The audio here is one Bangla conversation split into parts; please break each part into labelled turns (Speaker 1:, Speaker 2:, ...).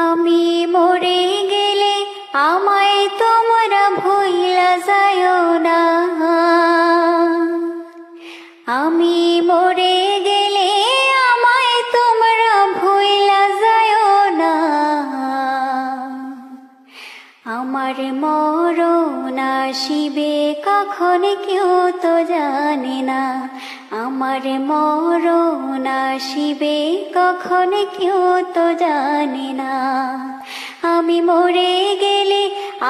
Speaker 1: আমি মরে গেলে আমায় তোমরা ভুইলা যায়ও না। আমি মরে গেলে আমায় তোমরা ভুইলা যায়ও না। আমার মরণ আসিবে কখন কেউ তো জানে না। আমার মরণ আসিবে কখন কেউ তো জানে না। আমি মরে গেলে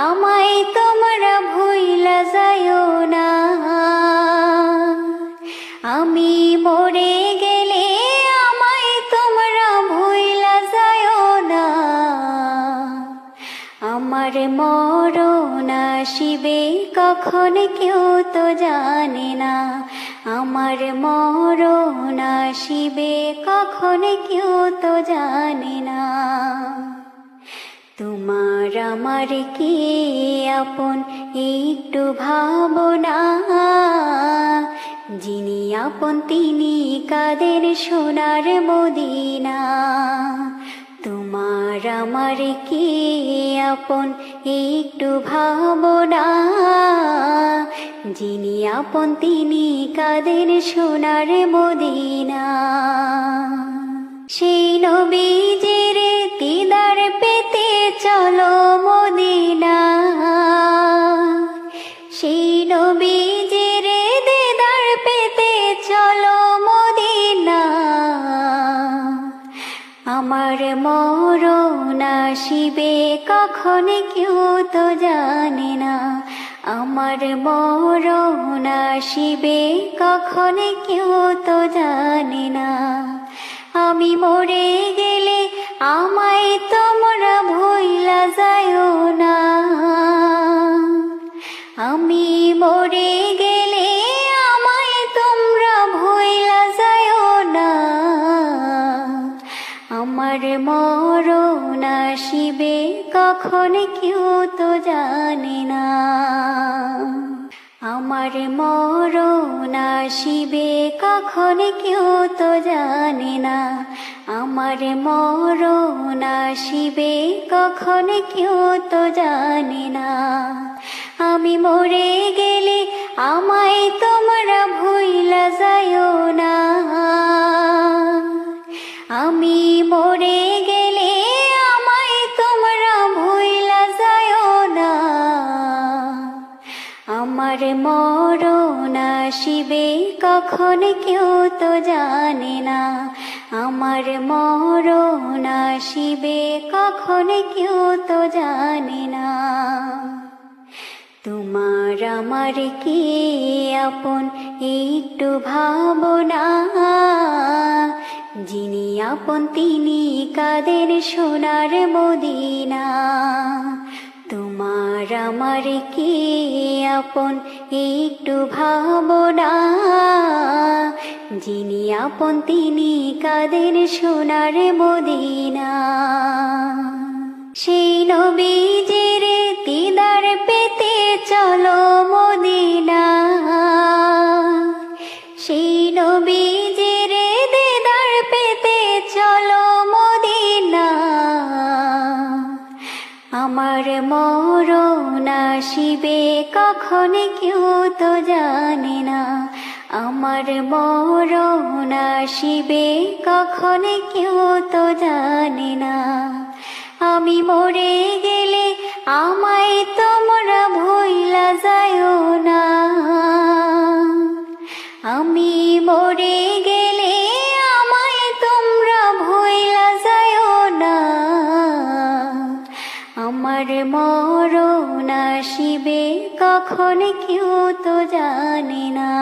Speaker 1: আমায় তোমরা ভুইলা যায়ও না। আমি মরে গেলে আমায় তোমরা ভুইলা যায়ও না। আমার মরণ আসিবে কখন কেউ তো জানে না। আমার মরণ আসিবে কখন কেউ তো জানে না। তোমার আমার কি আপন একটু ভাবনা। যিনি আপন তিনি কাদের সোনার মদিনা। তোমার আমার কি আপন একটু ভাবনা। যিনি আপন তিনি কাদের সোনার মদিনা। সেই নবীজির দিদার পেতে চলো মদিনা। সেই নবীজির দিদার পেতে চলো মদিনা। আমার মরণ আসিবে কখন কেউ তো জানে না। আমার মরণ আসিবে কখন কেউ তো জানে না। আমি মরে গেলে আমায় তোমরা ভুইলা যায়ও না। আমি মরে গেলে আমায় তোমরা ভুইলা যায়ও না। আমার মরণ আসিবে কখন কেউ তো জানে না। আমার মরণ আসিবে কখন কেউ তো জানে না। আমার মরণ আসিবে কখন কেউ তো জানে না। আমি মরে গেলে আমায় তোমরা ভুইলা যায়ও না। আমি মরে গেলে আমায় তোমরা ভুইলা যায়ও না। আমার মরণ আসিবে কখন কেউ তো জানে না। আমার মরণ আসিবে কখন কেউ তো জানে না। তোমার আমার কি আপন একটু ভাবনা। যিনি আপন তিনি কাদের সোনার মদিনা। তোমার আমার কি আপন একটু ভাবনা। যিনি আপন তিনি কাদের সোনার মদিনা। সেই নবীজির দিদার পেতে চলো মদিনা। সেই নবীজির দিদার পেতে চলো মদিনা। আমার মরণ আসিবে কখন কেউ তো জানে না। আমার মরণ আসিবে কখন কেউ তো জানে না। আমি মরে গেলে আমায় তোমরা ভুইলা যায়ও না। আমি মরে গেলে আমায় তোমরা ভুইলা যায়ও না। আমার মরণ আসিবে কখন কেউ তো জানে না।